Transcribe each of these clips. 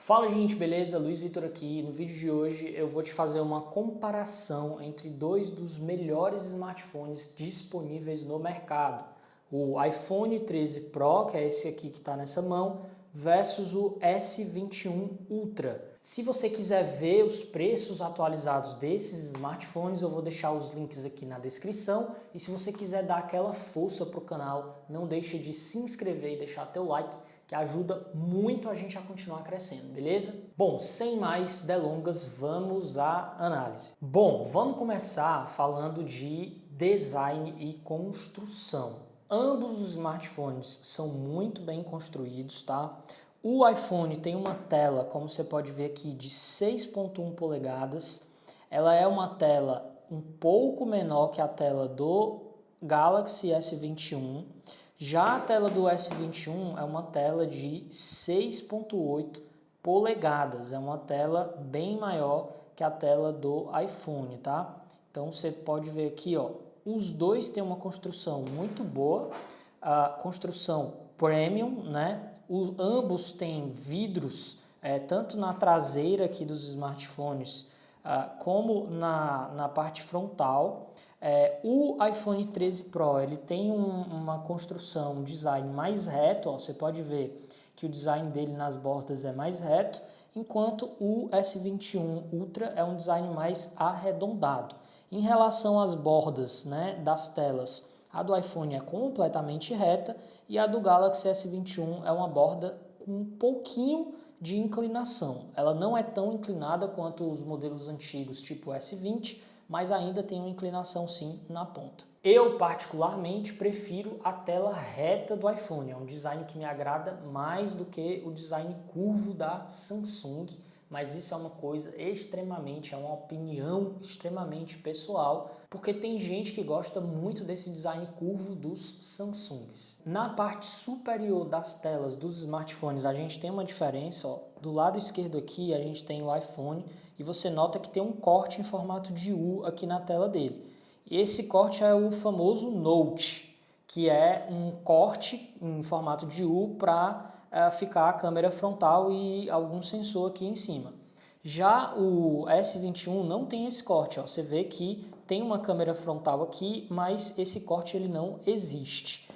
Fala gente, beleza? Luiz Vitor aqui. No vídeo de hoje eu vou te fazer uma comparação entre dois dos melhores smartphones disponíveis no mercado. O iPhone 13 Pro, que é esse aqui que está nessa mão, versus o S21 Ultra. Se você quiser ver os preços atualizados desses smartphones, eu vou deixar os links aqui na descrição. E se você quiser dar aquela força para o canal, não deixe de se inscrever e deixar teu like, que ajuda muito a gente a continuar crescendo, beleza? Bom, sem mais delongas, vamos à análise. Bom, vamos começar falando de design e construção. Ambos os smartphones são muito bem construídos, tá? O iPhone tem uma tela, como você pode ver aqui, de 6.1 polegadas. Ela é uma tela um pouco menor que a tela do Galaxy S21. Já a tela do S21 é uma tela de 6.8 polegadas. É uma tela bem maior que a tela do iPhone, tá? Então você pode ver aqui, ó. Os dois têm uma construção muito boa, a construção premium, né? Ambos têm vidros, tanto na traseira aqui dos smartphones, como na parte frontal. O iPhone 13 Pro ele tem uma construção, um design mais reto, ó, você pode ver que o design dele nas bordas é mais reto, enquanto o S21 Ultra é um design mais arredondado. Em relação às bordas, né, das telas, a do iPhone é completamente reta e a do Galaxy S21 é uma borda com um pouquinho de inclinação. Ela não é tão inclinada quanto os modelos antigos, tipo S20, mas ainda tem uma inclinação sim na ponta. Eu particularmente prefiro a tela reta do iPhone, é um design que me agrada mais do que o design curvo da Samsung, mas isso é uma coisa é uma opinião extremamente pessoal, porque tem gente que gosta muito desse design curvo dos Samsungs. Na parte superior das telas dos smartphones a gente tem uma diferença, ó. Do lado esquerdo aqui a gente tem o iPhone e você nota que tem um corte em formato de U aqui na tela dele. E esse corte é o famoso Note, que é um corte em formato de U para ficar a câmera frontal e algum sensor aqui em cima. Já o S21 não tem esse corte, ó. Você vê que tem uma câmera frontal aqui, mas esse corte ele não existe.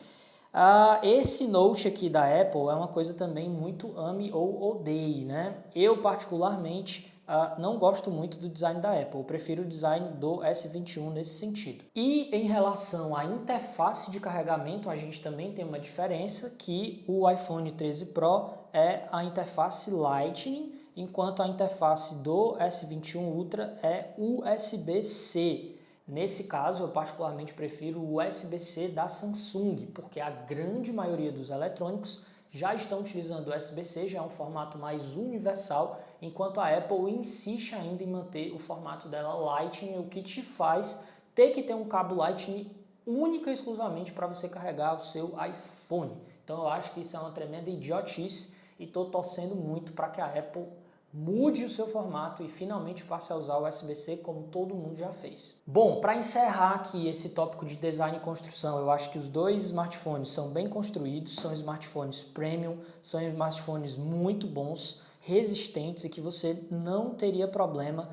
Esse Note aqui da Apple é uma coisa também muito ame ou odeie, né? Eu particularmente não gosto muito do design da Apple, eu prefiro o design do S21 nesse sentido. E em relação à interface de carregamento, a gente também tem uma diferença, que o iPhone 13 Pro é a interface Lightning, enquanto a interface do S21 Ultra é USB-C. Nesse caso, eu particularmente prefiro o USB-C da Samsung, porque a grande maioria dos eletrônicos já estão utilizando o USB-C, já é um formato mais universal, enquanto a Apple insiste ainda em manter o formato dela Lightning, o que te faz ter que ter um cabo Lightning única e exclusivamente para você carregar o seu iPhone. Então eu acho que isso é uma tremenda idiotice e estou torcendo muito para que a Apple mude o seu formato e finalmente passe a usar o USB-C como todo mundo já fez. Bom, para encerrar aqui esse tópico de design e construção, eu acho que os dois smartphones são bem construídos, são smartphones premium, são smartphones muito bons, resistentes e que você não teria problema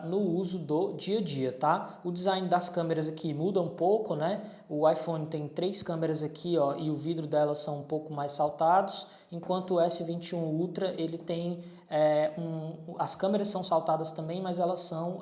no uso do dia a dia, tá? O design das câmeras aqui muda um pouco, né? O iPhone tem 3 câmeras aqui, ó, e o vidro delas são um pouco mais saltados, enquanto o S21 Ultra ele tem as câmeras são saltadas também, mas elas são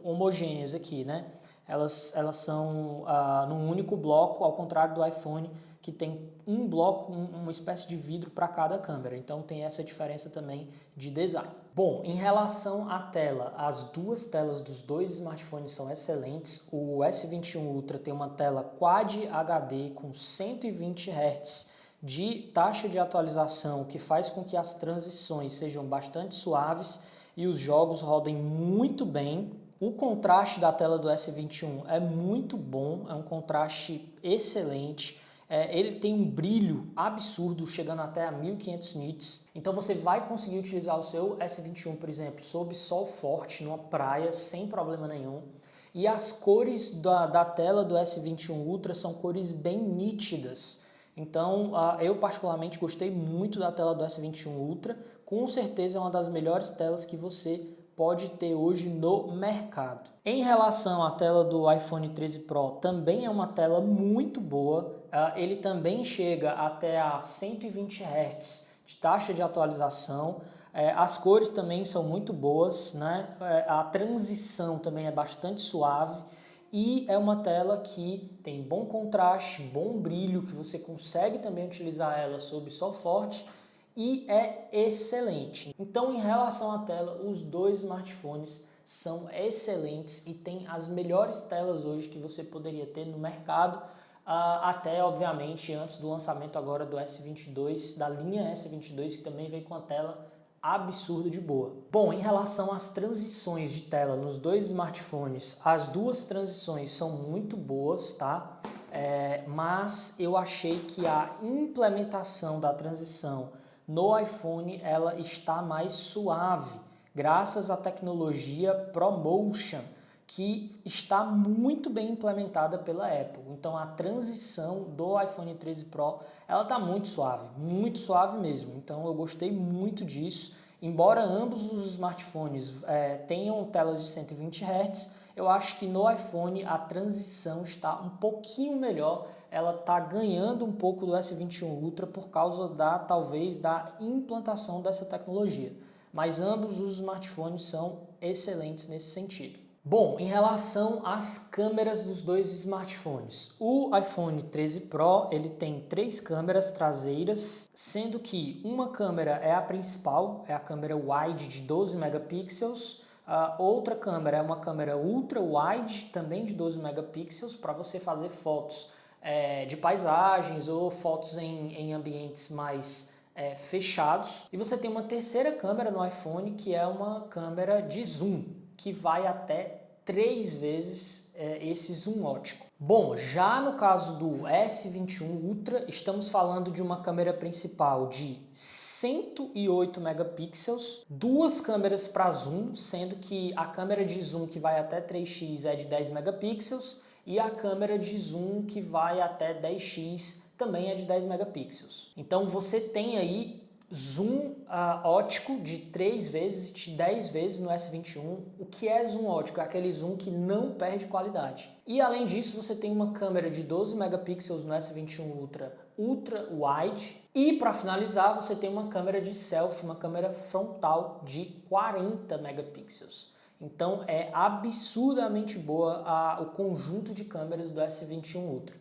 homogêneas aqui, né? Elas são num único bloco, ao contrário do iPhone, que tem um bloco, uma espécie de vidro para cada câmera. Então tem essa diferença também de design. Bom, em relação à tela, as duas telas dos dois smartphones são excelentes. O S21 Ultra tem uma tela Quad HD com 120 Hz de taxa de atualização, que faz com que as transições sejam bastante suaves e os jogos rodem muito bem. O contraste da tela do S21 é muito bom, é um contraste excelente. Ele tem um brilho absurdo, chegando até a 1500 nits. Então você vai conseguir utilizar o seu S21, por exemplo, sob sol forte, numa praia, sem problema nenhum. E as cores da tela do S21 Ultra são cores bem nítidas. Então, eu particularmente gostei muito da tela do S21 Ultra, com certeza é uma das melhores telas que você pode ter hoje no mercado. Em relação à tela do iPhone 13 Pro, também é uma tela muito boa. Ele também chega até a 120 Hz de taxa de atualização. As cores também são muito boas, né? A transição também é bastante suave. E é uma tela que tem bom contraste, bom brilho, que você consegue também utilizar ela sob sol forte e é excelente. Então, em relação à tela, os dois smartphones são excelentes e tem as melhores telas hoje que você poderia ter no mercado, até, obviamente, antes do lançamento agora do S22, da linha S22, que também vem com a tela absurdo de boa. Bom, em relação às transições de tela nos dois smartphones, as duas transições são muito boas, tá? Mas eu achei que a implementação da transição no iPhone ela está mais suave, graças à tecnologia ProMotion, que está muito bem implementada pela Apple. Então a transição do iPhone 13 Pro ela está muito suave mesmo. Então eu gostei muito disso. Embora ambos os smartphones tenham telas de 120 Hz, eu acho que no iPhone a transição está um pouquinho melhor. Ela está ganhando um pouco do S21 Ultra por causa talvez da implantação dessa tecnologia. Mas ambos os smartphones são excelentes nesse sentido. Bom, em relação às câmeras dos dois smartphones, o iPhone 13 Pro ele tem 3 câmeras traseiras, sendo que uma câmera é a principal, é a câmera wide de 12 megapixels, a outra câmera é uma câmera ultra wide, também de 12 megapixels, para você fazer fotos de paisagens ou fotos em ambientes mais fechados. E você tem uma terceira câmera no iPhone, que é uma câmera de zoom, que vai até 3 vezes esse zoom ótico. Bom, já no caso do S21 Ultra, estamos falando de uma câmera principal de 108 megapixels, 2 câmeras para zoom, sendo que a câmera de zoom que vai até 3x é de 10 megapixels e a câmera de zoom que vai até 10x também é de 10 megapixels. Então você tem aí zoom ótico de 3 vezes, de 10 vezes no S21. O que é zoom ótico? É aquele zoom que não perde qualidade. E além disso, você tem uma câmera de 12 megapixels no S21 Ultra Ultra Wide. E para finalizar, você tem uma câmera de selfie, uma câmera frontal de 40 megapixels. Então é absurdamente boa o conjunto de câmeras do S21 Ultra.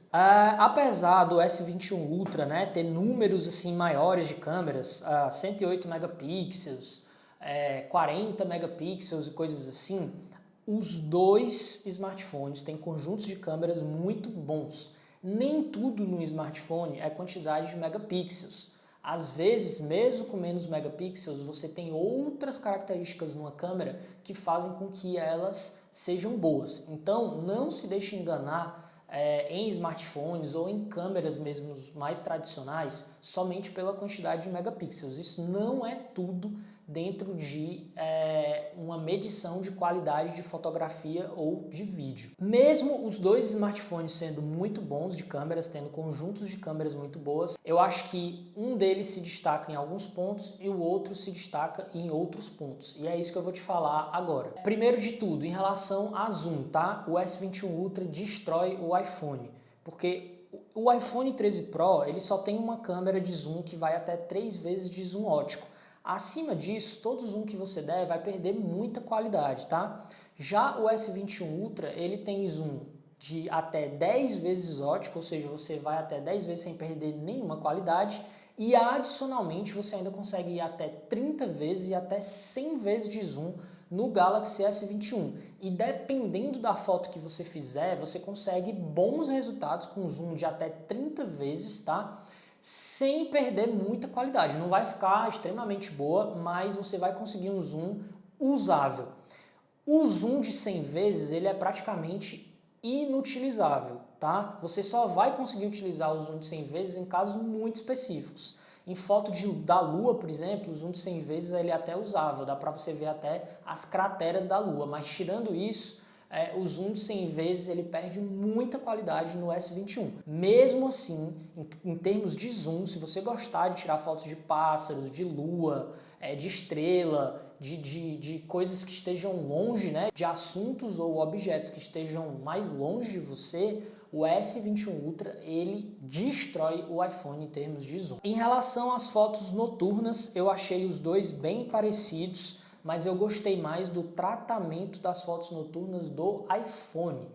Apesar do S21 Ultra, né, ter números assim maiores de câmeras, 108 megapixels, 40 megapixels e coisas assim, os dois smartphones têm conjuntos de câmeras muito bons. Nem tudo no smartphone é quantidade de megapixels. Às vezes, mesmo com menos megapixels, você tem outras características numa câmera que fazem com que elas sejam boas. Então, não se deixe enganar em smartphones ou em câmeras mesmo mais tradicionais somente pela quantidade de megapixels. Isso não é tudo dentro de uma medição de qualidade de fotografia ou de vídeo. Mesmo os dois smartphones sendo muito bons de câmeras, tendo conjuntos de câmeras muito boas, eu acho que um deles se destaca em alguns pontos e o outro se destaca em outros pontos. E é isso que eu vou te falar agora. Primeiro de tudo, em relação a zoom, tá? O S21 Ultra destrói o iPhone, porque o iPhone 13 Pro ele só tem uma câmera de zoom que vai até 3 vezes de zoom ótico. Acima disso, todo zoom que você der vai perder muita qualidade, tá? Já o S21 Ultra, ele tem zoom de até 10 vezes ótico, ou seja, você vai até 10 vezes sem perder nenhuma qualidade e adicionalmente você ainda consegue ir até 30 vezes e até 100 vezes de zoom no Galaxy S21. E dependendo da foto que você fizer, você consegue bons resultados com zoom de até 30 vezes, tá? Sem perder muita qualidade. Não vai ficar extremamente boa, mas você vai conseguir um zoom usável. O zoom de 100 vezes ele é praticamente inutilizável, tá? Você só vai conseguir utilizar o zoom de 100 vezes em casos muito específicos. Em foto da Lua, por exemplo, o zoom de 100 vezes ele é até usável, dá para você ver até as crateras da Lua, mas tirando isso, o zoom de 100 vezes ele perde muita qualidade no S21. Mesmo assim, em termos de zoom, se você gostar de tirar fotos de pássaros, de lua, de estrela, de coisas que estejam longe, né, de assuntos ou objetos que estejam mais longe de você, o S21 Ultra ele destrói o iPhone em termos de zoom. Em relação às fotos noturnas, eu achei os dois bem parecidos, mas eu gostei mais do tratamento das fotos noturnas do iPhone.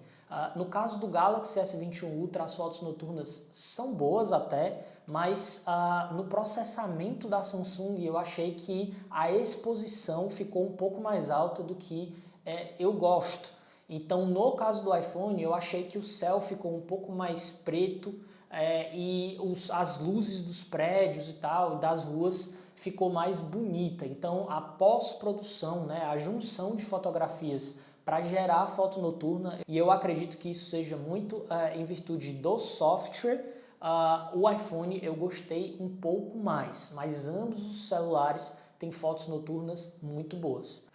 No caso do Galaxy S21 Ultra, as fotos noturnas são boas até, mas no processamento da Samsung eu achei que a exposição ficou um pouco mais alta do que eu gosto. Então, no caso do iPhone, eu achei que o céu ficou um pouco mais preto e as luzes dos prédios e tal, das ruas, ficou mais bonita. Então, a pós-produção, né, a junção de fotografias para gerar foto noturna, e eu acredito que isso seja muito em virtude do software, o iPhone eu gostei um pouco mais, mas ambos os celulares têm fotos noturnas muito boas.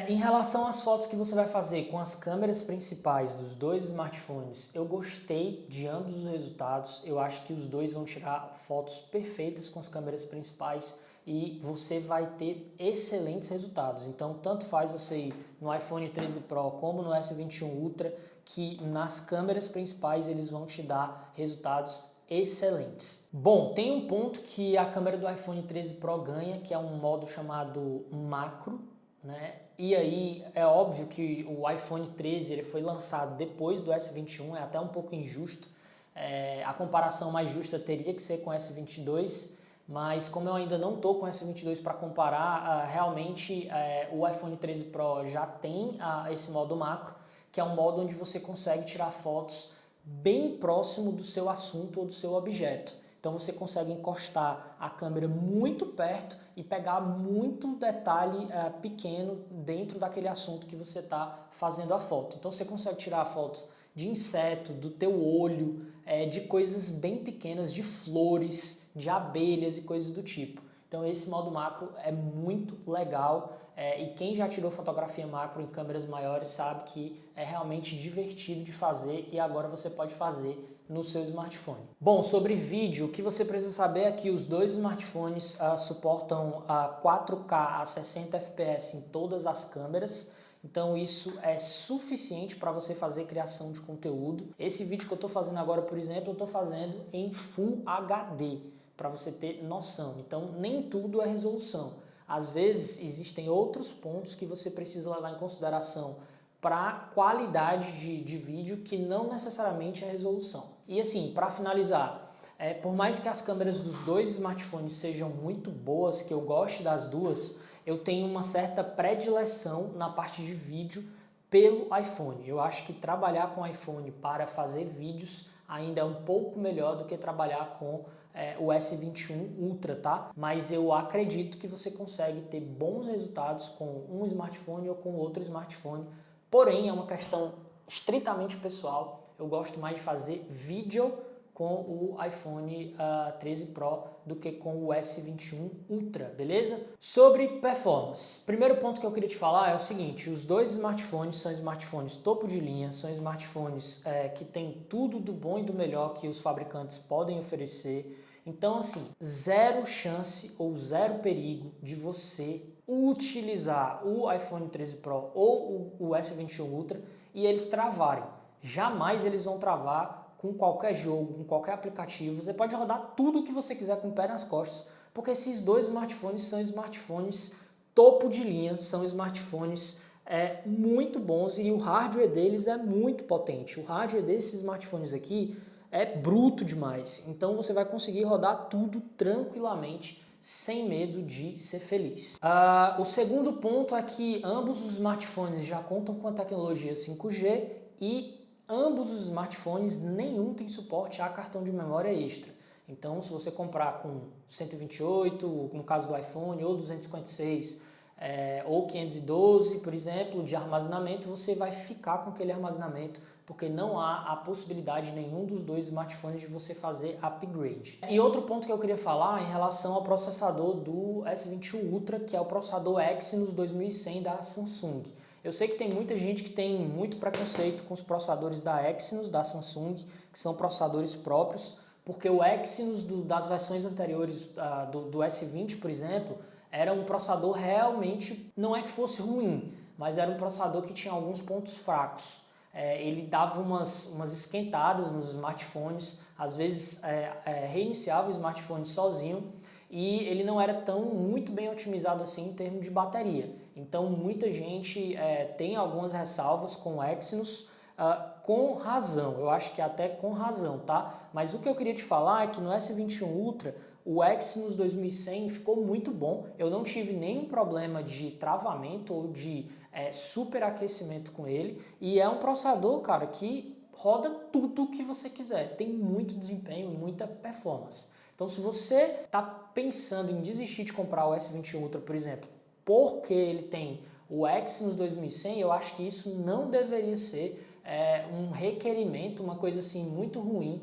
Em relação às fotos que você vai fazer com as câmeras principais dos dois smartphones, eu gostei de ambos os resultados. Eu acho que os dois vão tirar fotos perfeitas com as câmeras principais e você vai ter excelentes resultados. Então, tanto faz você ir no iPhone 13 Pro como no S21 Ultra, que nas câmeras principais eles vão te dar resultados excelentes. Bom, tem um ponto que a câmera do iPhone 13 Pro ganha, que é um modo chamado macro, né? E aí é óbvio que o iPhone 13 ele foi lançado depois do S21, é até um pouco injusto. A comparação mais justa teria que ser com o S22, mas como eu ainda não estou com o S22 para comparar, realmente o iPhone 13 Pro já tem esse modo macro, que é um modo onde você consegue tirar fotos bem próximo do seu assunto ou do seu objeto. Então você consegue encostar a câmera muito perto e pegar muito detalhe pequeno dentro daquele assunto que você está fazendo a foto. Então você consegue tirar fotos de inseto, do teu olho, de coisas bem pequenas, de flores, de abelhas e coisas do tipo. Então esse modo macro é muito legal e quem já tirou fotografia macro em câmeras maiores sabe que é realmente divertido de fazer e agora você pode fazer no seu smartphone. Bom, sobre vídeo, o que você precisa saber é que os dois smartphones suportam 4K a 60 fps em todas as câmeras. Então isso é suficiente para você fazer criação de conteúdo. Esse vídeo que eu estou fazendo agora, por exemplo, eu estou fazendo em Full HD, para você ter noção. Então nem tudo é resolução. Às vezes existem outros pontos que você precisa levar em consideração para qualidade de vídeo que não necessariamente é resolução. E assim, para finalizar, por mais que as câmeras dos dois smartphones sejam muito boas, que eu goste das duas, eu tenho uma certa predileção na parte de vídeo pelo iPhone. Eu acho que trabalhar com iPhone para fazer vídeos ainda é um pouco melhor do que trabalhar com o S21 Ultra, tá? Mas eu acredito que você consegue ter bons resultados com um smartphone ou com outro smartphone. Porém, é uma questão estritamente pessoal. Eu gosto mais de fazer vídeo com o iPhone 13 Pro do que com o S21 Ultra, beleza? Sobre performance, primeiro ponto que eu queria te falar é o seguinte: os dois smartphones são smartphones topo de linha, são smartphones que tem tudo do bom e do melhor que os fabricantes podem oferecer. Então, assim, zero chance ou zero perigo de você utilizar o iPhone 13 Pro ou o S21 Ultra e eles travarem. Jamais eles vão travar com qualquer jogo, com qualquer aplicativo. Você pode rodar tudo o que você quiser com o pé nas costas, porque esses dois smartphones são smartphones topo de linha, são smartphones muito bons e o hardware deles é muito potente. O hardware desses smartphones aqui é bruto demais, então você vai conseguir rodar tudo tranquilamente, sem medo de ser feliz. O segundo ponto é que ambos os smartphones já contam com a tecnologia 5G e ambos os smartphones, nenhum tem suporte a cartão de memória extra. Então, se você comprar com 128, no caso do iPhone, ou 256, ou 512, por exemplo, de armazenamento, você vai ficar com aquele armazenamento, porque não há a possibilidade nenhum dos dois smartphones de você fazer upgrade. E outro ponto que eu queria falar em relação ao processador do S21 Ultra, que é o processador Exynos 2100 da Samsung. Eu sei que tem muita gente que tem muito preconceito com os processadores da Exynos, da Samsung, que são processadores próprios, porque o Exynos das versões anteriores do S20, por exemplo, era um processador realmente, não é que fosse ruim, mas era um processador que tinha alguns pontos fracos. Ele dava umas esquentadas nos smartphones, às vezes reiniciava o smartphone sozinho, e ele não era muito bem otimizado assim em termos de bateria. Então muita gente tem algumas ressalvas com o Exynos, com razão, eu acho que até com razão, tá? Mas o que eu queria te falar é que no S21 Ultra, o Exynos 2100 ficou muito bom, eu não tive nenhum problema de travamento ou de superaquecimento com ele, e é um processador, cara, que roda tudo o que você quiser, tem muito desempenho, muita performance. Então se você está pensando em desistir de comprar o S21 Ultra, por exemplo, porque ele tem o Exynos 2100, eu acho que isso não deveria ser um requerimento, uma coisa assim muito ruim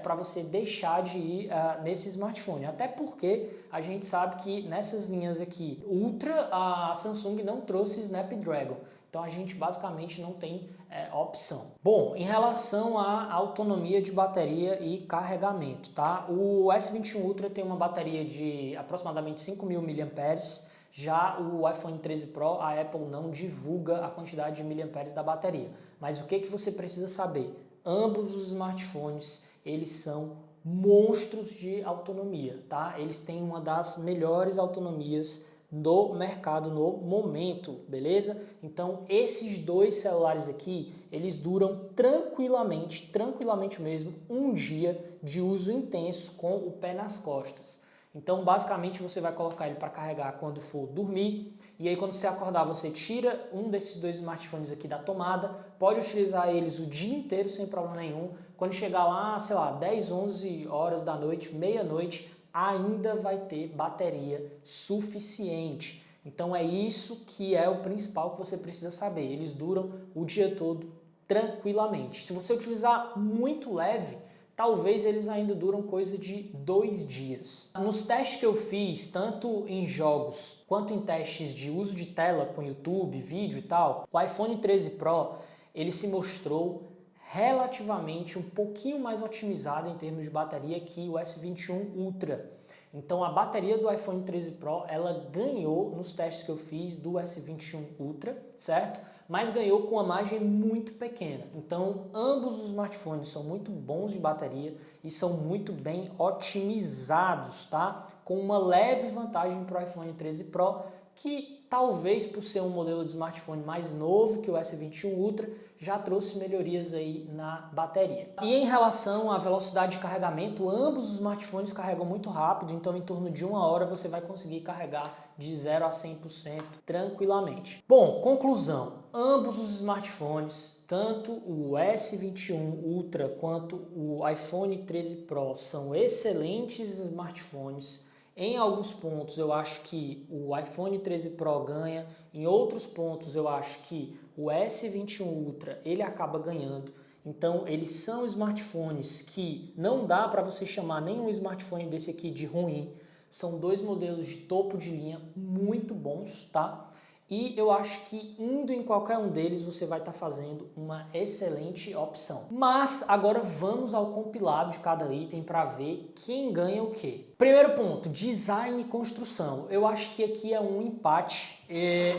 para você deixar de ir nesse smartphone. Até porque a gente sabe que nessas linhas aqui Ultra, a Samsung não trouxe Snapdragon. Então a gente basicamente não tem opção. Bom, em relação à autonomia de bateria e carregamento, tá? O S21 Ultra tem uma bateria de aproximadamente 5.000 mAh. Já o iPhone 13 Pro, a Apple não divulga a quantidade de miliamperes da bateria. Mas o que você precisa saber? Ambos os smartphones, eles são monstros de autonomia, tá? Eles têm uma das melhores autonomias do mercado no momento, beleza? Então, esses dois celulares aqui, eles duram tranquilamente mesmo, um dia de uso intenso com o pé nas costas. Então, basicamente, você vai colocar ele para carregar quando for dormir, e aí quando você acordar, você tira um desses dois smartphones aqui da tomada, pode utilizar eles o dia inteiro sem problema nenhum. Quando chegar lá, sei lá, 10, 11 horas da noite, meia-noite, ainda vai ter bateria suficiente. Então é isso que é o principal que você precisa saber. Eles duram o dia todo tranquilamente. Se você utilizar muito leve, talvez eles ainda duram coisa de 2 dias. Nos testes que eu fiz, tanto em jogos quanto em testes de uso de tela com YouTube, vídeo e tal, o iPhone 13 Pro ele se mostrou relativamente um pouquinho mais otimizado em termos de bateria que o S21 Ultra. Então a bateria do iPhone 13 Pro ela ganhou nos testes que eu fiz do S21 Ultra, certo? Mas ganhou com uma margem muito pequena. Então ambos os smartphones são muito bons de bateria e são muito bem otimizados, tá? Com uma leve vantagem para o iPhone 13 Pro, que talvez por ser um modelo de smartphone mais novo que o S21 Ultra, já trouxe melhorias aí na bateria. E em relação à velocidade de carregamento, ambos os smartphones carregam muito rápido, então em torno de 1 hora você vai conseguir carregar de 0 a 100% tranquilamente. Bom, conclusão, ambos os smartphones, tanto o S21 Ultra quanto o iPhone 13 Pro, são excelentes smartphones. Em alguns pontos eu acho que o iPhone 13 Pro ganha, em outros pontos eu acho que o S21 Ultra ele acaba ganhando. Então eles são smartphones que não dá para você chamar nenhum smartphone desse aqui de ruim. São dois modelos de topo de linha muito bons, tá? E eu acho que indo em qualquer um deles você vai estar fazendo uma excelente opção. Mas agora vamos ao compilado de cada item para ver quem ganha o quê. Primeiro ponto, design e construção. Eu acho que aqui é um empate.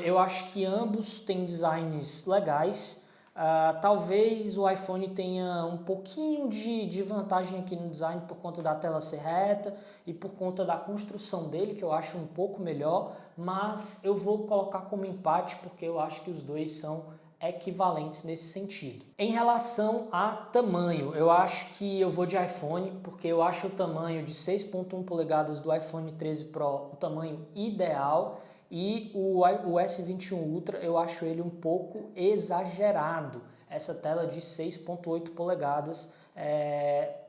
Eu acho que ambos têm designs legais. Talvez o iPhone tenha um pouquinho de vantagem aqui no design por conta da tela ser reta e por conta da construção dele, que eu acho um pouco melhor, mas eu vou colocar como empate porque eu acho que os dois são equivalentes nesse sentido. Em relação a tamanho, eu acho que eu vou de iPhone, porque eu acho o tamanho de 6.1 polegadas do iPhone 13 Pro o tamanho ideal. E o S21 Ultra eu acho ele um pouco exagerado, essa tela de 6.8 polegadas,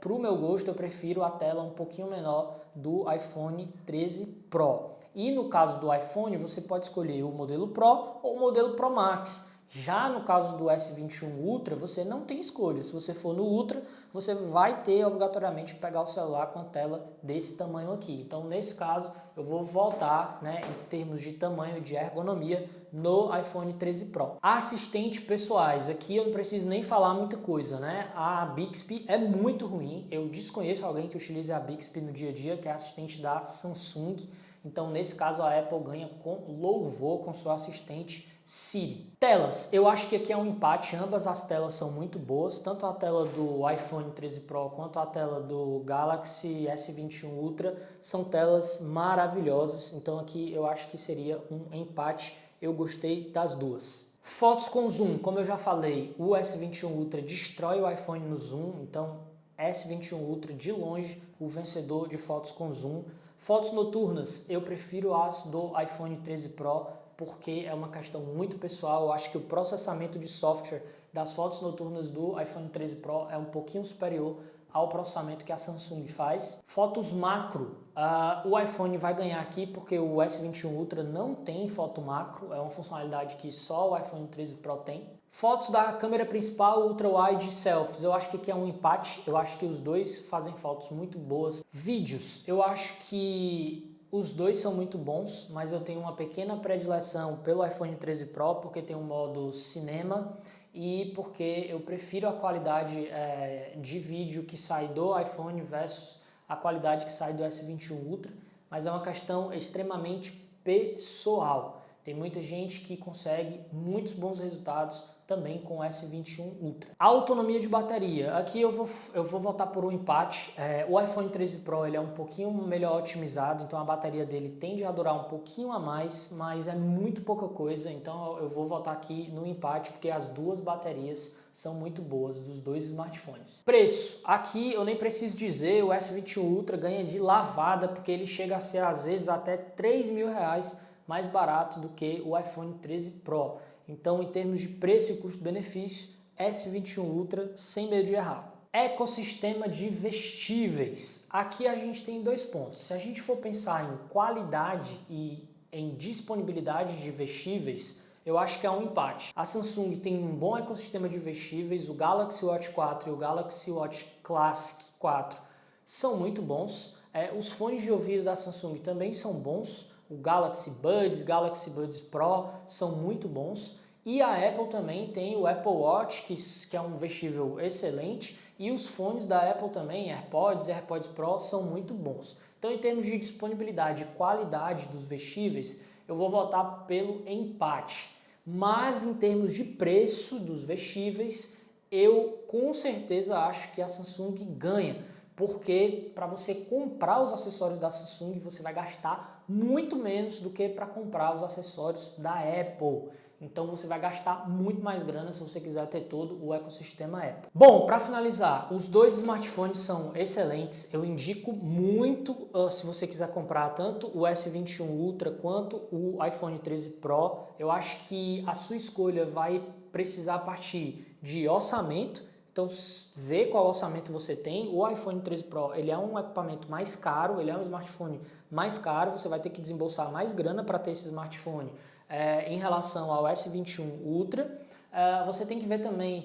para o meu gosto eu prefiro a tela um pouquinho menor do iPhone 13 Pro. E no caso do iPhone você pode escolher o modelo Pro ou o modelo Pro Max. Já no caso do S21 Ultra, você não tem escolha. Se você for no Ultra, você vai ter obrigatoriamente que pegar o celular com a tela desse tamanho aqui. Então, nesse caso, eu vou voltar, em termos de tamanho e de ergonomia, no iPhone 13 Pro. Assistentes pessoais, aqui eu não preciso nem falar muita coisa, né? A Bixby é muito ruim. Eu desconheço alguém que utilize a Bixby no dia a dia, que é assistente da Samsung. Então, nesse caso, a Apple ganha com louvor com sua assistente Siri. Telas, eu acho que aqui é um empate, ambas as telas são muito boas, tanto a tela do iPhone 13 Pro quanto a tela do Galaxy S21 Ultra são telas maravilhosas, então aqui eu acho que seria um empate, eu gostei das duas. Fotos com zoom, como eu já falei, o S21 Ultra destrói o iPhone no zoom, então S21 Ultra de longe o vencedor de fotos com zoom. Fotos noturnas, eu prefiro as do iPhone 13 Pro, porque é uma questão muito pessoal. Eu acho que o processamento de software das fotos noturnas do iPhone 13 Pro é um pouquinho superior ao processamento que a Samsung faz. Fotos macro, o iPhone vai ganhar aqui porque o S21 Ultra não tem foto macro, é uma funcionalidade que só o iPhone 13 Pro tem. Fotos da câmera principal, ultra wide e selfies, eu acho que aqui é um empate, eu acho que os dois fazem fotos muito boas. Vídeos, eu acho que os dois são muito bons, mas eu tenho uma pequena predileção pelo iPhone 13 Pro porque tem um modo cinema e porque eu prefiro a qualidade de vídeo que sai do iPhone versus a qualidade que sai do S21 Ultra, mas é uma questão extremamente pessoal. Tem muita gente que consegue muitos bons resultados também com o S21 Ultra. A autonomia de bateria, aqui eu vou votar por um empate. O iPhone 13 Pro ele é um pouquinho melhor otimizado, então a bateria dele tende a durar um pouquinho a mais, mas é muito pouca coisa, então eu vou votar aqui no empate, porque as duas baterias são muito boas dos dois smartphones. Preço, aqui eu nem preciso dizer, o S21 Ultra ganha de lavada, porque ele chega a ser às vezes até R$3.000 mais barato do que o iPhone 13 Pro. Então, em termos de preço e custo-benefício, S21 Ultra sem medo de errar. Ecossistema de vestíveis. Aqui a gente tem dois pontos. Se a gente for pensar em qualidade e em disponibilidade de vestíveis, eu acho que é um empate. A Samsung tem um bom ecossistema de vestíveis, o Galaxy Watch 4 e o Galaxy Watch Classic 4 são muito bons. Os fones de ouvido da Samsung também são bons. O Galaxy Buds Pro são muito bons. E a Apple também tem o Apple Watch, que é um vestível excelente. E os fones da Apple também, AirPods e AirPods Pro, são muito bons. Então, em termos de disponibilidade e qualidade dos vestíveis, eu vou votar pelo empate. Mas, em termos de preço dos vestíveis, eu com certeza acho que a Samsung ganha. Porque para você comprar os acessórios da Samsung, você vai gastar muito menos do que para comprar os acessórios da Apple. Então você vai gastar muito mais grana se você quiser ter todo o ecossistema Apple. Bom, para finalizar, os dois smartphones são excelentes. Eu indico muito se você quiser comprar tanto o S21 Ultra quanto o iPhone 13 Pro. Eu acho que a sua escolha vai precisar partir de orçamento. Então, vê qual orçamento você tem. O iPhone 13 Pro, ele é um equipamento mais caro, ele é um smartphone mais caro, você vai ter que desembolsar mais grana para ter esse smartphone em relação ao S21 Ultra. Você tem que ver também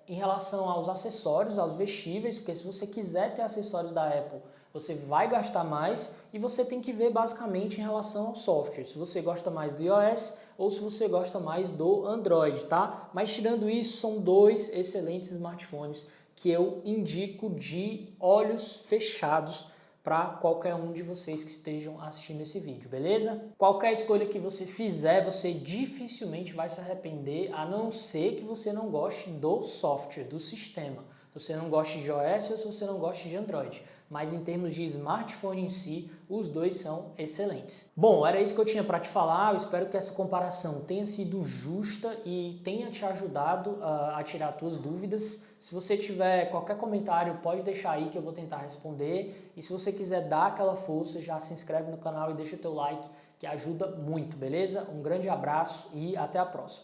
em relação aos acessórios, aos vestíveis, porque se você quiser ter acessórios da Apple, você vai gastar mais, e você tem que ver basicamente em relação ao software, se você gosta mais do iOS ou se você gosta mais do Android, tá? Mas tirando isso, são dois excelentes smartphones que eu indico de olhos fechados para qualquer um de vocês que estejam assistindo esse vídeo, beleza? Qualquer escolha que você fizer, você dificilmente vai se arrepender, a não ser que você não goste do software, do sistema. Se você não gosta de iOS ou se você não gosta de Android. Mas em termos de smartphone em si, os dois são excelentes. Bom, era isso que eu tinha para te falar. Eu espero que essa comparação tenha sido justa e tenha te ajudado a tirar tuas dúvidas. Se você tiver qualquer comentário, pode deixar aí que eu vou tentar responder. E se você quiser dar aquela força, já se inscreve no canal e deixa teu like, que ajuda muito, beleza? Um grande abraço e até a próxima.